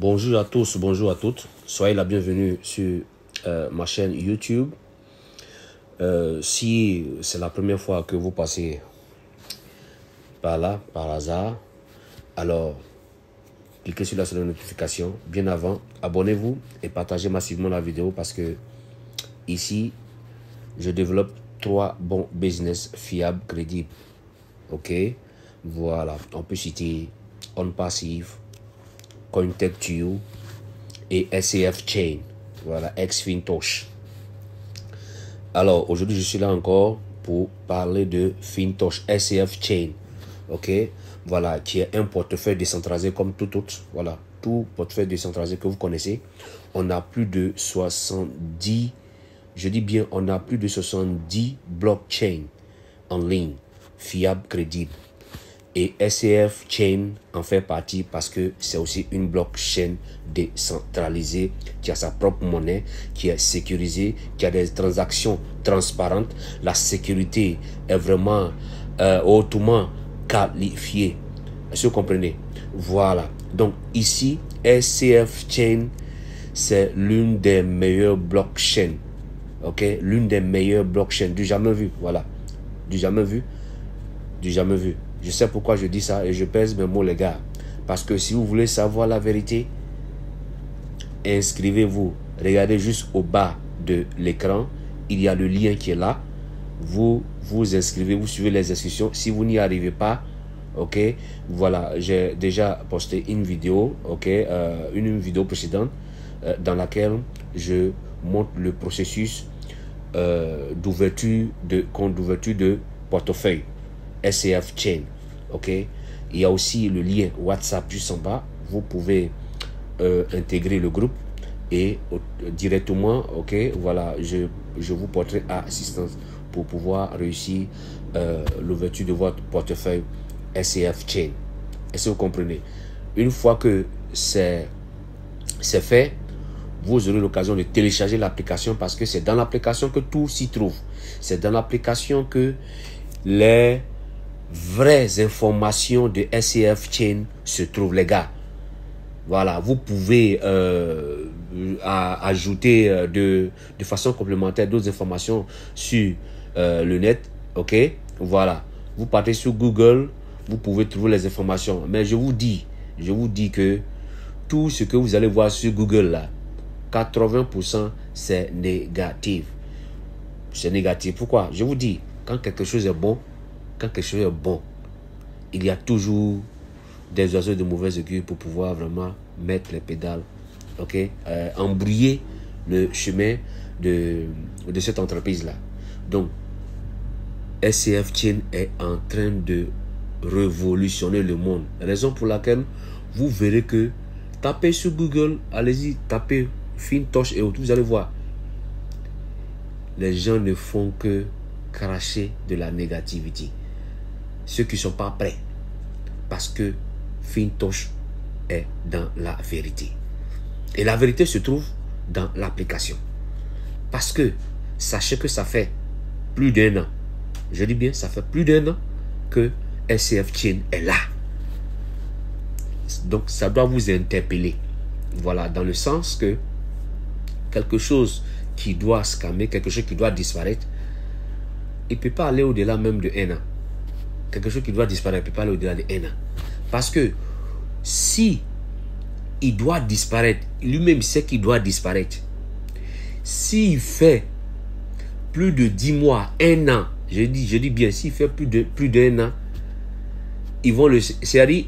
Bonjour à tous, bonjour à toutes. Soyez la bienvenue sur ma chaîne YouTube. Si c'est la première fois que vous passez par là, par hasard, alors cliquez sur la seule notification. Bien avant, abonnez-vous et partagez massivement la vidéo parce que ici, je développe 3 bons business fiables, crédibles. Ok, voilà, on peut citer OnPassive, CoinTech2 et SCF Chain. Voilà, ex-Fintosh. Alors, aujourd'hui, je suis là encore pour parler de Fintosh SCF Chain. Ok, voilà, qui est un portefeuille décentralisé comme tout autre. Voilà, tout portefeuille décentralisé que vous connaissez. On a plus de 70, je dis bien, on a plus de 70 blockchains en ligne, fiables, crédibles. Et SCF Chain en fait partie parce que c'est aussi une blockchain décentralisée qui a sa propre monnaie, qui est sécurisée, qui a des transactions transparentes. La sécurité est vraiment hautement qualifiée. Est-ce que vous comprenez? Voilà. Donc ici, SCF Chain, c'est l'une des meilleures blockchains. Ok? L'une des meilleures blockchains. Du jamais vu. Voilà. Du jamais vu. Du jamais vu. Je sais pourquoi je dis ça et je pèse mes mots, les gars. Parce que si vous voulez savoir la vérité, inscrivez-vous. Regardez juste au bas de l'écran. Il y a le lien qui est là. Vous vous inscrivez, vous suivez les instructions. Si vous n'y arrivez pas, ok, voilà, j'ai déjà posté une vidéo, ok, une vidéo précédente dans laquelle je montre le processus d'ouverture de compte d'ouverture de portefeuille SCF Chain. Ok, il y a aussi le lien WhatsApp juste en bas. Vous pouvez intégrer le groupe et directement, ok, voilà, je vous porterai assistance pour pouvoir réussir l'ouverture de votre portefeuille SCF Chain. Est-ce que vous comprenez? Une fois que c'est fait, vous aurez l'occasion de télécharger l'application parce que c'est dans l'application que tout s'y trouve. C'est dans l'application que les vraies informations de SCF Chain se trouvent, les gars. Voilà, vous pouvez ajouter de façon complémentaire d'autres informations sur le net. Ok, voilà, vous partez sur Google, vous pouvez trouver les informations. Mais je vous dis que tout ce que vous allez voir sur Google là, 80% c'est négatif. C'est négatif. Pourquoi? Je vous dis, quand quelque chose est bon, il y a toujours des oiseaux de mauvaise augure pour pouvoir vraiment mettre les pédales, ok, embrouiller le chemin de cette entreprise là. Donc SCF Chain est en train de révolutionner le monde, raison pour laquelle vous verrez que tapez sur Google, allez-y, tapez Fintosh et autres, vous allez voir, les gens ne font que cracher de la négativité. Ceux qui ne sont pas prêts, parce que Fintosh est dans la vérité. Et la vérité se trouve dans l'application. Parce que, sachez que ça fait plus d'1 an, je dis bien, ça fait plus d'1 an que SCF Chain est là. Donc, ça doit vous interpeller. Voilà, dans le sens que quelque chose qui doit scammer, quelque chose qui doit disparaître, il ne peut pas aller au-delà même de 1 an. Quelque chose qui doit disparaître, il ne peut pas aller au-delà de 1 an. Parce que si il doit disparaître, lui-même sait qu'il doit disparaître. S'il fait plus de 10 mois, 1 an, je dis bien, s'il fait plus d'1 an, ils vont c'est-à-dire,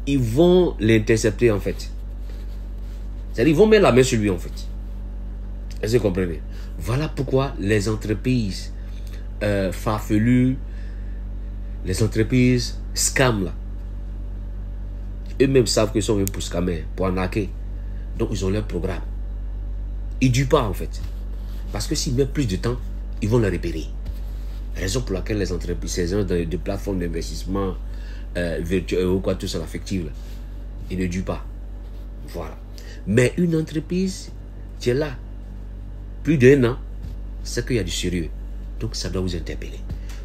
ils vont l'intercepter en fait. C'est-à-dire, ils vont mettre la main sur lui en fait. Est-ce que vous comprenez? Voilà pourquoi les entreprises farfelues, les entreprises scam là, eux-mêmes savent qu'ils sont venus pour scammer, pour arnaquer. Donc ils ont leur programme. Ils ne durent pas en fait. Parce que s'ils mettent plus de temps, ils vont le repérer. Raison pour laquelle les entreprises, ces gens de plateformes d'investissement virtuelles ou quoi, tout ça, affective, ils ne durent pas. Voilà. Mais une entreprise qui est là plus d'1 an, c'est qu'il y a du sérieux. Donc ça doit vous interpeller.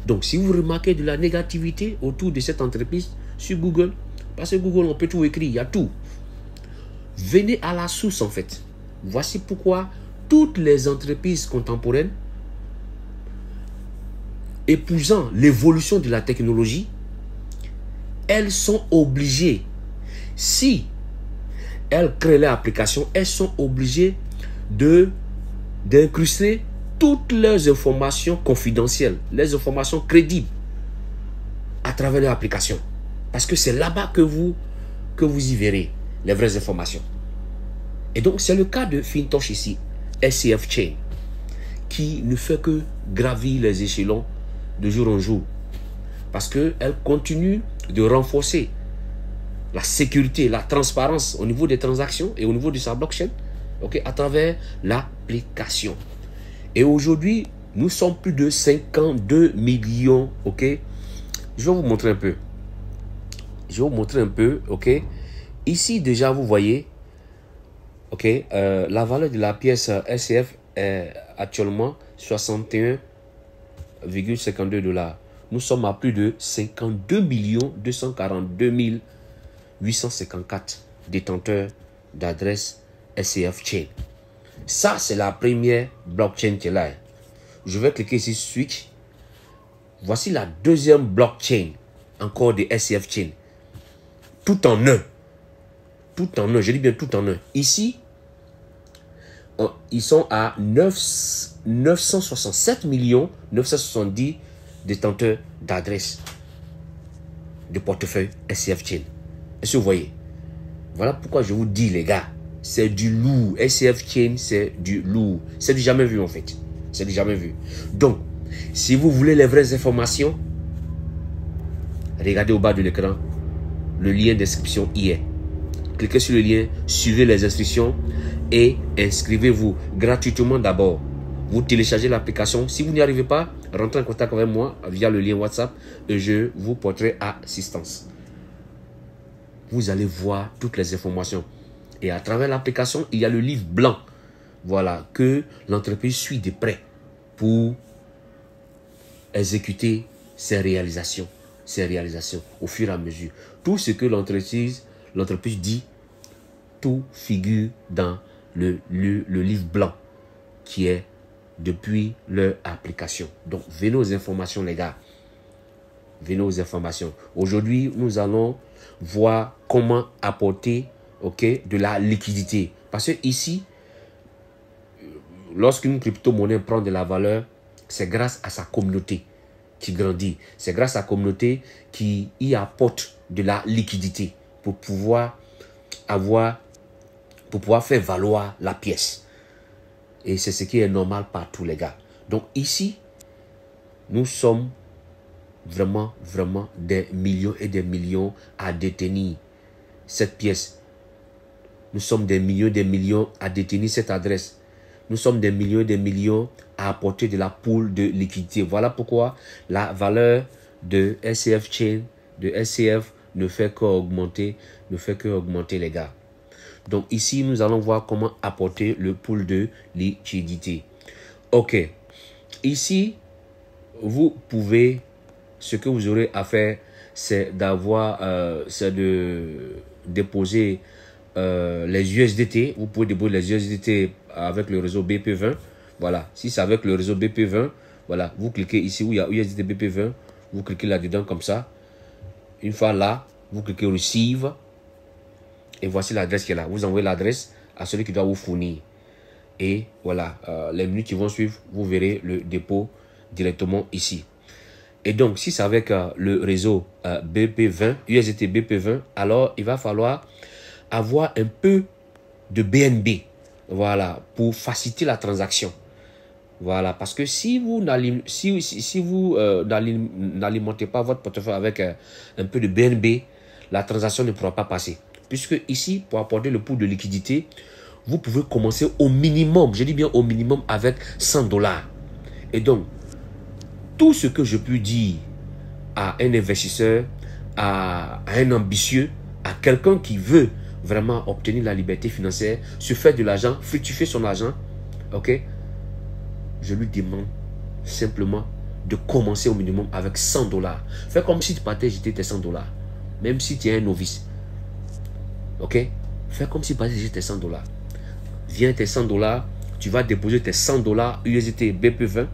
Donc si vous remarquez de la négativité autour de cette entreprise sur Google, parce que Google on peut tout écrire, il y a tout. venez à la source en fait. Voici pourquoi toutes les entreprises contemporaines épousant l'évolution de la technologie, elles sont obligées, si elles créent leur application, elles sont obligées d'incruster toutes leurs informations confidentielles, les informations crédibles à travers leur application. Parce que c'est là-bas que vous y verrez les vraies informations. Et donc, c'est le cas de Fintosh ici, SCF Chain, qui ne fait que gravir les échelons de jour en jour. Parce qu'elle continue de renforcer la sécurité, la transparence au niveau des transactions et au niveau de sa blockchain, à travers l'application. Et aujourd'hui, nous sommes plus de 52 millions. Je vais vous montrer un peu. Ici, déjà, vous voyez, la valeur de la pièce SCF est actuellement 61,52 $. Nous sommes à plus de 52 242 854 détenteurs d'adresses SCF Chain. Ça, c'est la première blockchain qui est là. Je vais cliquer ici, Switch. Voici la deuxième blockchain, encore de SCF Chain. Tout en un. Tout en un, je dis bien tout en un. Ici, ils sont à 967 970 détenteurs d'adresses de portefeuille SCF Chain. Est-ce que vous voyez? Voilà pourquoi je vous dis, les gars, c'est du lourd. SCF Chain, c'est du lourd. C'est du jamais vu, en fait. C'est du jamais vu. Donc, si vous voulez les vraies informations, regardez au bas de l'écran. Le lien d'inscription y est. Cliquez sur le lien, suivez les instructions et inscrivez-vous gratuitement d'abord. Vous téléchargez l'application. Si vous n'y arrivez pas, rentrez en contact avec moi via le lien WhatsApp et je vous porterai assistance. Vous allez voir toutes les informations. Et à travers l'application, il y a le livre blanc. Voilà, que l'entreprise suit de près pour exécuter ses réalisations au fur et à mesure. Tout ce que l'entreprise dit, tout figure dans le livre blanc qui est depuis leur application. Donc, venez aux informations, les gars. Venez aux informations. Aujourd'hui, nous allons voir comment apporter de la liquidité. Parce que ici, lorsqu'une crypto-monnaie prend de la valeur, c'est grâce à sa communauté qui grandit. C'est grâce à sa communauté qui y apporte de la liquidité pour pouvoir faire valoir la pièce. Et c'est ce qui est normal partout, les gars. Donc ici, nous sommes vraiment des millions et des millions à détenir cette pièce. Nous sommes des millions à détenir cette adresse. Nous sommes des millions à apporter de la pool de liquidité. Voilà pourquoi la valeur de SCF Chain, de SCF, ne fait qu'augmenter, les gars. Donc ici, nous allons voir comment apporter le pool de liquidité. Ici, vous pouvez, ce que vous aurez à faire, c'est de déposer les USDT. Vous pouvez déposer les USDT avec le réseau BP20. Voilà, si c'est avec le réseau BP20, voilà, vous cliquez ici où il y a USDT BP20, vous cliquez là-dedans comme ça. Une fois là, vous cliquez Receive. Et voici l'adresse qui est là. Vous envoyez l'adresse à celui qui doit vous fournir. Et voilà, les minutes qui vont suivre, vous verrez le dépôt directement ici. Et donc, si c'est avec le réseau BP20, USDT BP20, alors il va falloir avoir un peu de BNB. Voilà, pour faciliter la transaction. Voilà, parce que si vous n'alimentez pas votre portefeuille avec un peu de BNB, la transaction ne pourra pas passer. Puisque ici, pour apporter le pool de liquidité, vous pouvez commencer au minimum, je dis bien au minimum, avec 100 $. Et donc, tout ce que je peux dire à un investisseur, à un ambitieux, à quelqu'un qui veut vraiment obtenir la liberté financière, se faire de l'argent, fructifier son argent, je lui demande simplement de commencer au minimum avec 100 $. Fais comme si tu partais jeter tes 100 $, même si tu es un novice. Fais comme si passé tes 100 $. Viens tes 100 $, tu vas déposer tes 100 $ USDT BP20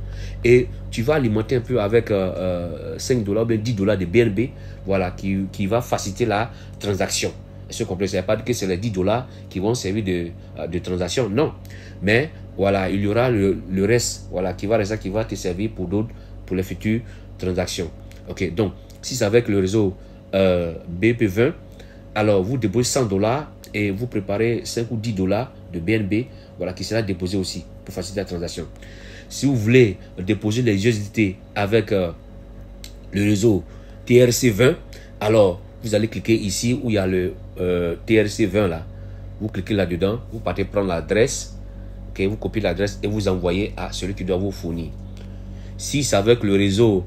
et tu vas alimenter un peu avec 5 $, bien 10 $ de BNB, voilà, qui va faciliter la transaction. Ce complexe, ça ne veut pas dire que c'est les 10 $ qui vont servir de transaction, non. Mais voilà, il y aura le reste, voilà, qui va te servir pour d'autres, pour les futures transactions. Ok, donc si c'est avec le réseau BP20, alors vous déposez 100 $ et vous préparez 5 ou 10 $ de BNB, voilà, qui sera déposé aussi pour faciliter la transaction. Si vous voulez déposer les USDT avec le réseau TRC20, alors vous allez cliquer ici où il y a le TRC20 là. Vous cliquez là-dedans, vous partez prendre l'adresse, okay, vous copiez l'adresse et vous envoyez à celui qui doit vous fournir. Si c'est avec le réseau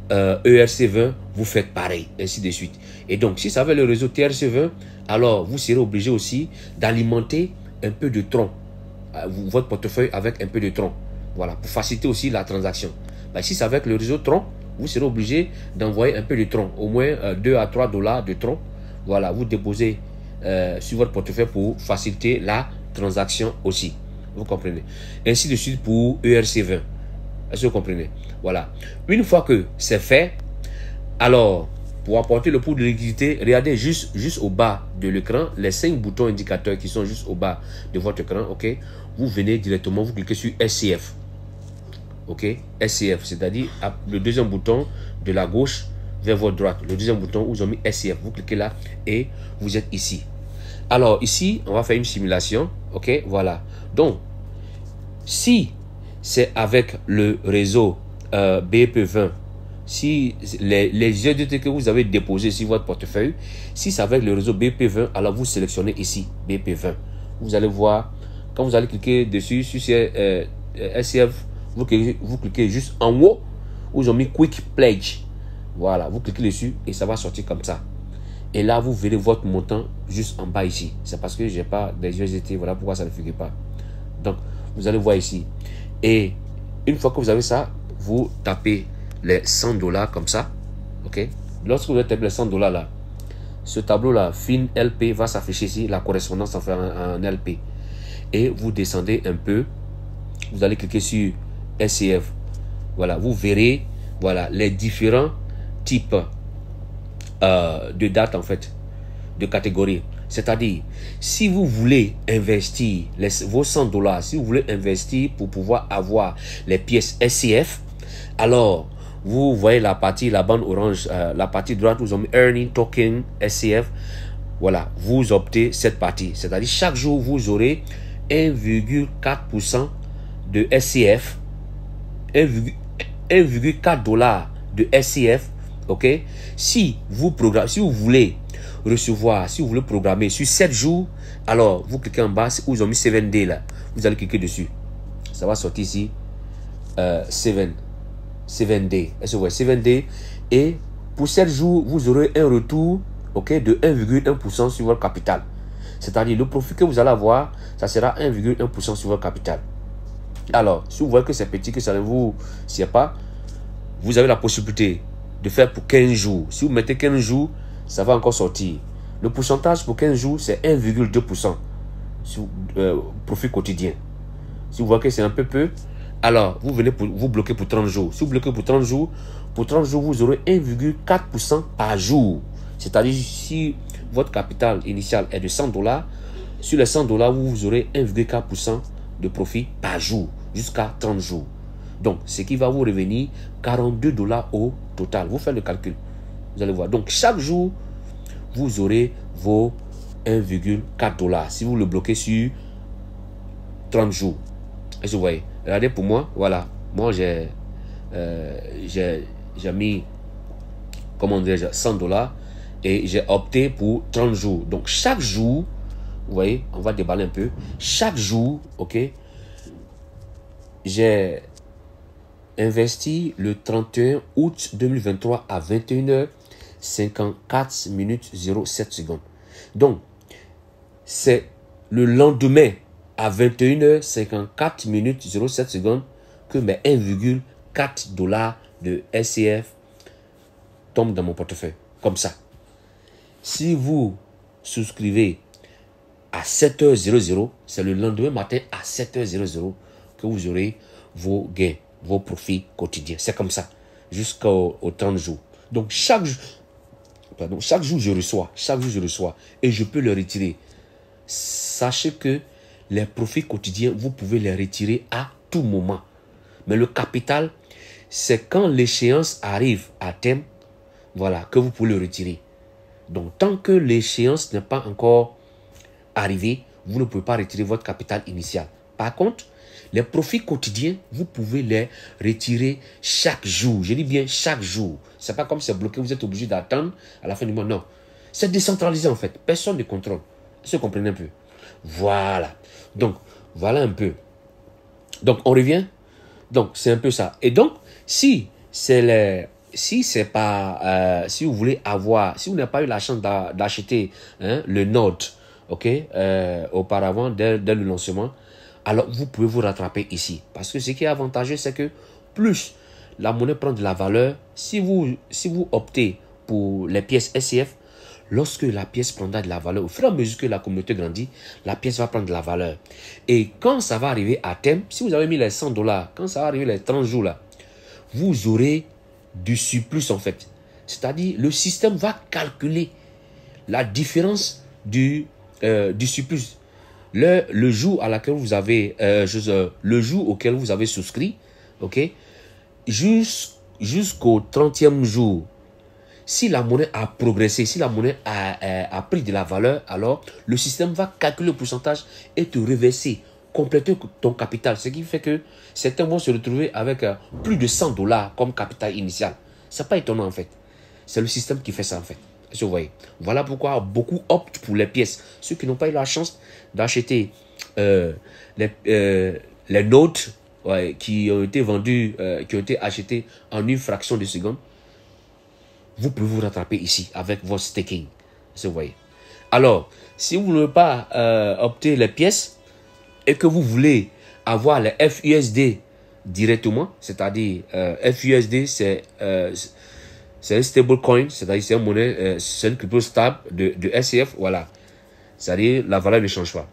ERC20, vous faites pareil, ainsi de suite. Et donc, si c'est avec le réseau TRC20, alors vous serez obligé aussi d'alimenter un peu de tronc, votre portefeuille avec un peu de tronc, voilà, pour faciliter aussi la transaction. Ben, si c'est avec le réseau tronc, vous serez obligé d'envoyer un peu de tronc, au moins 2 à 3 $ de tronc, voilà, vous déposez sur votre portefeuille pour faciliter la transaction aussi, vous comprenez. Ainsi de suite pour ERC20. Est-ce que vous comprenez? Voilà. Une fois que c'est fait, alors, pour apporter le pool de liquidité, regardez juste au bas de l'écran, les 5 boutons indicateurs qui sont juste au bas de votre écran, ok? Vous venez directement, vous cliquez sur SCF. Ok? SCF, c'est-à-dire le deuxième bouton de la gauche vers votre droite. Le deuxième bouton où ils ont mis SCF. Vous cliquez là et vous êtes ici. Alors, ici, on va faire une simulation, ok? Voilà. Donc, si c'est avec le réseau BP20, si les USDT que vous avez déposés sur votre portefeuille, si c'est avec le réseau BP20, alors vous sélectionnez ici BP20. Vous allez voir, quand vous allez cliquer dessus sur SCF, vous cliquez juste en haut où ils ont mis Quick Pledge. Voilà, vous cliquez dessus et ça va sortir comme ça. Et là, vous verrez votre montant juste en bas ici. C'est parce que je n'ai pas des USDT, voilà pourquoi ça ne figure pas. Donc, vous allez voir ici. Et une fois que vous avez ça, vous tapez les 100 $ comme ça. Ok. Lorsque vous tapez les 100 $ là, ce tableau là, fin LP, va s'afficher ici, la correspondance en LP. Et vous descendez un peu. Vous allez cliquer sur SCF. Voilà, vous verrez, voilà, les différents types de dates en fait, de catégories. C'est-à-dire, si vous voulez investir vos 100 $, si vous voulez investir pour pouvoir avoir les pièces SCF, alors vous voyez la partie, la bande orange, la partie droite, vous avez Earning Token SCF. Voilà, vous optez cette partie. C'est-à-dire, chaque jour, vous aurez 1,4% de SCF, 1,4 $ de SCF. Ok, si vous voulez recevoir, si vous voulez programmer sur 7 jours, alors vous cliquez en bas où ils ont mis 7 day là, vous allez cliquer dessus, ça va sortir ici 7 day. Est-ce que vous voyez 7 day? Et pour 7 jours, vous aurez un retour, ok, de 1,1% sur votre capital. C'est-à-dire le profit que vous allez avoir, ça sera 1,1% sur votre capital. Alors, si vous voyez que c'est petit, que ça ne vous sied pas, vous avez la possibilité de faire pour 15 jours. Si vous mettez 15 jours, ça va encore sortir. Le pourcentage pour 15 jours, c'est 1,2% sur profit quotidien. Si vous voyez que c'est un peu peu, alors vous venez vous bloquer pour 30 jours. Si vous bloquez pour 30 jours, vous aurez 1,4% par jour. C'est-à-dire, si votre capital initial est de 100 $, sur les 100 $, vous aurez 1,4% de profit par jour, jusqu'à 30 jours. Donc, ce qui va vous revenir 42 $ au total. Vous faites le calcul. Vous allez voir. Donc, chaque jour, vous aurez vos 1,4 $ si vous le bloquez sur 30 jours. Est-ce que vous voyez? Regardez pour moi. Voilà. Moi, j'ai mis, comment dirais-je, 100 $ et j'ai opté pour 30 jours. Donc, chaque jour, vous voyez, on va déballer un peu. Chaque jour, ok, j'ai investi le 31 août 2023 à 21h54 minutes 07 secondes. Donc, c'est le lendemain à 21h54 minutes 07 secondes que mes 1,4 $ de SCF tombent dans mon portefeuille. Comme ça. Si vous souscrivez à 7h00, c'est le lendemain matin à 7h00 que vous aurez vos gains, vos profits quotidiens. C'est comme ça, jusqu'au 30 jours. Donc, chaque jour, je reçois et je peux le retirer. Sachez que les profits quotidiens, vous pouvez les retirer à tout moment. Mais le capital, c'est quand l'échéance arrive à terme, voilà, que vous pouvez le retirer. Donc, tant que l'échéance n'est pas encore arrivée, vous ne pouvez pas retirer votre capital initial. Par contre, les profits quotidiens, vous pouvez les retirer chaque jour. Je dis bien chaque jour. Ce n'est pas comme c'est bloqué, vous êtes obligé d'attendre à la fin du mois. Non. C'est décentralisé en fait. Personne ne contrôle. Vous comprenez un peu. Voilà. Donc, voilà un peu. Donc, on revient. Donc, c'est un peu ça. Et donc, si vous voulez avoir, si vous n'avez pas eu la chance d'acheter le Node, ok, auparavant, dès le lancement, alors vous pouvez vous rattraper ici. Parce que ce qui est avantageux, c'est que plus la monnaie prend de la valeur, si vous optez pour les pièces SCF, lorsque la pièce prendra de la valeur, au fur et à mesure que la communauté grandit, la pièce va prendre de la valeur. Et quand ça va arriver à terme, si vous avez mis les $100, quand ça va arriver les 30 jours là, vous aurez du surplus en fait. C'est-à-dire, le système va calculer la différence du surplus. Le jour à laquelle vous avez, le jour auquel vous avez souscrit, ok, jusqu'au 30e jour, si la monnaie a progressé, si la monnaie a pris de la valeur, alors le système va calculer le pourcentage et te reverser, compléter ton capital. Ce qui fait que certains vont se retrouver avec plus de $100 comme capital initial. Ce n'est pas étonnant en fait. C'est le système qui fait ça en fait. Vous voyez. Voilà pourquoi beaucoup optent pour les pièces. Ceux qui n'ont pas eu la chance d'acheter les notes qui ont été vendus, qui ont été achetés en une fraction de seconde, vous pouvez vous rattraper ici avec votre staking. Vous voyez. Alors, si vous ne voulez pas opter les pièces et que vous voulez avoir les FUSD directement, c'est-à-dire FUSD, c'est un stablecoin, c'est-à-dire c'est une monnaie, c'est une crypto stable de SCF, voilà. C'est-à-dire la valeur ne change pas.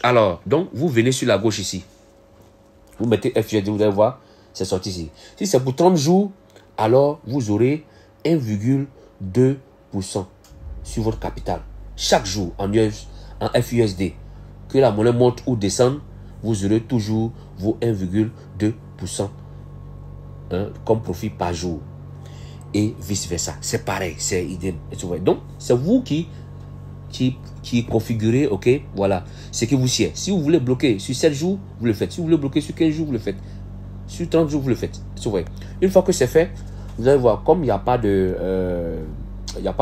Alors, donc, vous venez sur la gauche ici. Vous mettez FUSD, vous allez voir, c'est sorti ici. Si c'est pour 30 jours, alors vous aurez 1,2% sur votre capital. Chaque jour en FUSD. Que la monnaie monte ou descende, vous aurez toujours vos 1,2% comme profit par jour. Et vice versa. C'est pareil, c'est idem. Donc, c'est vous qui configurez, ok, voilà, ce que vous sied. Si vous voulez bloquer sur 7 jours, vous le faites. Si vous voulez bloquer sur 15 jours, vous le faites. Sur 30 jours, vous le faites. Une fois que c'est fait, vous allez voir, comme il n'y a pas de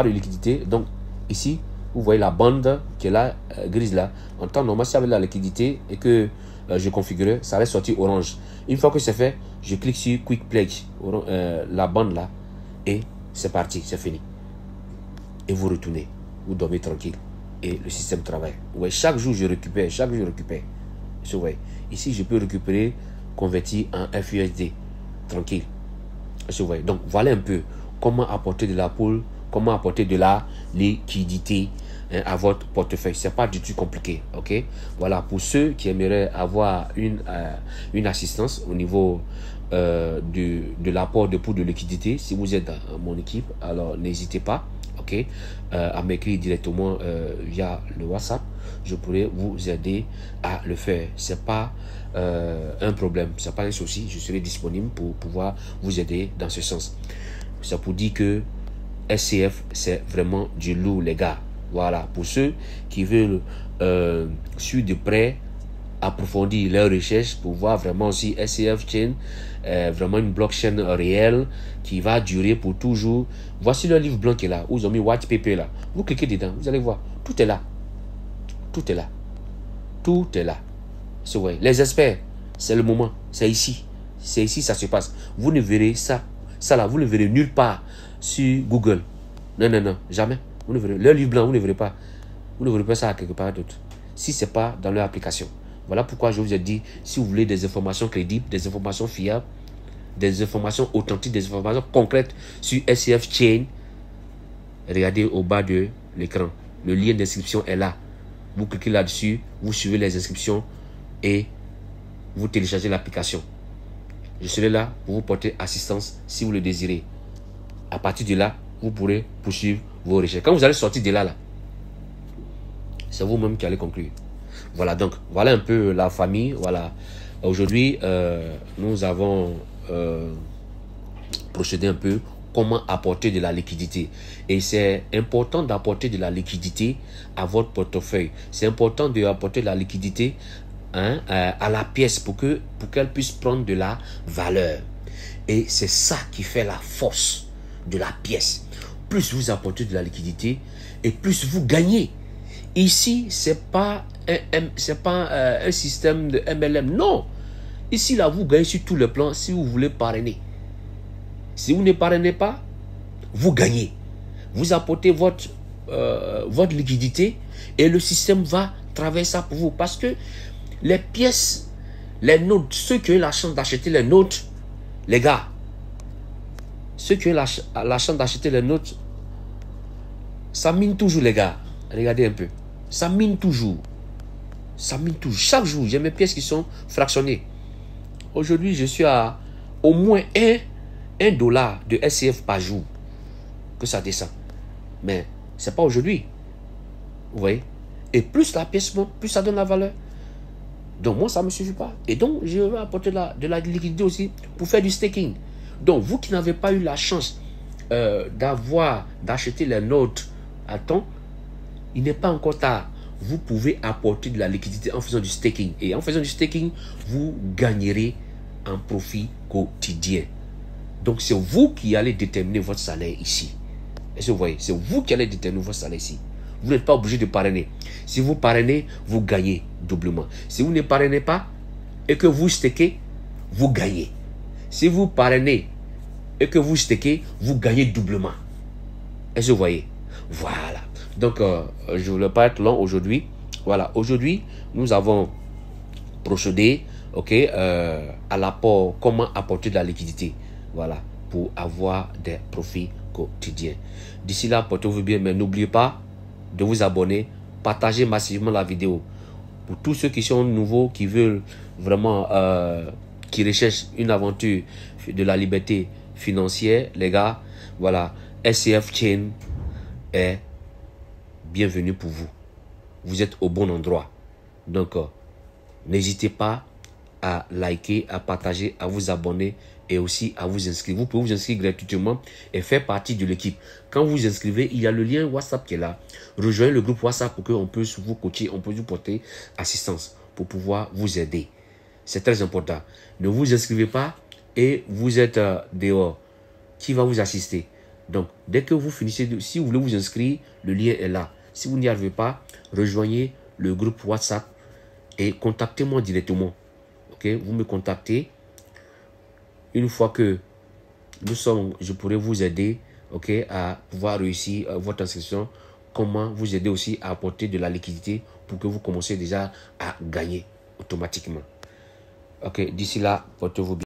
liquidité, donc ici, vous voyez la bande qui est là, grise là. En temps normal, si avec la liquidité et que je configure, ça va sortir orange. Une fois que c'est fait, je clique sur Quick Pledge, la bande là, et c'est parti, c'est fini. Et vous retournez, vous dormez tranquille. Et le système travaille. Ouais, chaque jour, je récupère, Vous voyez. Ici, je peux récupérer, convertir en FUSD, tranquille. Vous voyez. Donc, voilà un peu comment apporter de la pool, comment apporter de la liquidité à votre portefeuille. Ce n'est pas du tout compliqué. Ok. Voilà, pour ceux qui aimeraient avoir une assistance au niveau de l'apport de pool de liquidité, si vous êtes dans mon équipe, alors n'hésitez pas, ok, à m'écrire directement via le WhatsApp. Je pourrais vous aider à le faire. C'est pas un problème, c'est pas un souci. Je serai disponible pour pouvoir vous aider dans ce sens. C'est pour dire que SCF, c'est vraiment du lourd, les gars. Voilà, pour ceux qui veulent suivre de près, approfondir leurs recherches pour voir vraiment si SCF Chain est vraiment une blockchain réelle qui va durer pour toujours. Voici le livre blanc qui est là, où ils ont mis white paper là. Vous cliquez dedans, vous allez voir, tout est là. Tout est là. Tout est là. Les experts, c'est le moment, c'est ici. C'est ici ça se passe. Vous ne verrez ça là, vous ne verrez nulle part sur Google. Non, jamais. Vous ne verrez leur livre blanc, vous ne verrez pas. Vous ne verrez pas ça quelque part d'autre. Si ce n'est pas dans leur application. Voilà pourquoi je vous ai dit, si vous voulez des informations crédibles, des informations fiables, des informations authentiques, des informations concrètes sur SCF Chain, regardez au bas de l'écran. Le lien d'inscription est là. Vous cliquez là-dessus, vous suivez les inscriptions et vous téléchargez l'application. Je serai là pour vous porter assistance si vous le désirez. À partir de là, vous pourrez poursuivre vos recherches. Quand vous allez sortir de là, c'est vous-même qui allez conclure. Voilà, donc, voilà un peu la famille. Voilà. Aujourd'hui, nous avons procédé un peu comment apporter de la liquidité. Et c'est important d'apporter de la liquidité à votre portefeuille. C'est important d'apporter de la liquidité à la pièce pour qu'elle puisse prendre de la valeur. Et c'est ça qui fait la force de la pièce. Plus vous apportez de la liquidité et plus vous gagnez. Ici, c'est pas un système de MLM. Non. Ici, là, vous gagnez sur tous les plans si vous voulez parrainer. Si vous ne parrainez pas, vous gagnez. Vous apportez votre liquidité et le système va travailler ça pour vous. Parce que les pièces, les notes, ceux qui ont la chance d'acheter les notes, les gars, ceux qui ont la chance d'acheter les notes, ça mine toujours, les gars. Regardez un peu. Ça mine toujours. Ça mine toujours. Chaque jour, j'ai mes pièces qui sont fractionnées. Aujourd'hui, je suis à au moins $1 de SCF par jour que ça descend. Mais ce n'est pas aujourd'hui. Vous voyez? Et plus la pièce monte, plus ça donne la valeur. Donc moi, ça ne me suffit pas. Et donc, je vais apporter de la liquidité aussi pour faire du staking. Donc, vous qui n'avez pas eu la chance d'acheter les notes à temps, il n'est pas encore tard. Vous pouvez apporter de la liquidité en faisant du staking. Et en faisant du staking, vous gagnerez un profit quotidien. Donc, c'est vous qui allez déterminer votre salaire ici. Est-ce que vous voyez? C'est vous qui allez déterminer votre salaire ici. Vous n'êtes pas obligé de parrainer. Si vous parrainez, vous gagnez doublement. Si vous ne parrainez pas et que vous stakez, vous gagnez. Si vous parrainez et que vous stakez, vous gagnez doublement. Est-ce que vous voyez? Voilà. Donc, je ne voulais pas être long aujourd'hui. Voilà. Aujourd'hui, nous avons procédé à l'apport, comment apporter de la liquidité. Voilà. Pour avoir des profits quotidiens. D'ici là, portez-vous bien, mais n'oubliez pas de vous abonner, partagez massivement la vidéo. Pour tous ceux qui sont nouveaux, qui veulent vraiment, qui recherchent une aventure de la liberté financière, les gars, voilà, SCF Chain est bienvenue pour vous. Vous êtes au bon endroit. Donc, n'hésitez pas à liker, à partager, à vous abonner et aussi à vous inscrire. Vous pouvez vous inscrire gratuitement et faire partie de l'équipe. Quand vous vous inscrivez, il y a le lien WhatsApp qui est là. Rejoignez le groupe WhatsApp pour qu'on puisse vous coacher, on peut vous porter assistance pour pouvoir vous aider. C'est très important. Ne vous inscrivez pas et vous êtes dehors. Qui va vous assister? Donc, dès que vous finissez, si vous voulez vous inscrire, le lien est là. Si vous n'y arrivez pas, rejoignez le groupe WhatsApp et contactez-moi directement. Ok, vous me contactez. Une fois que je pourrai vous aider, à pouvoir réussir votre inscription. Comment vous aider aussi à apporter de la liquidité pour que vous commenciez déjà à gagner automatiquement. Ok, d'ici là, portez-vous bien.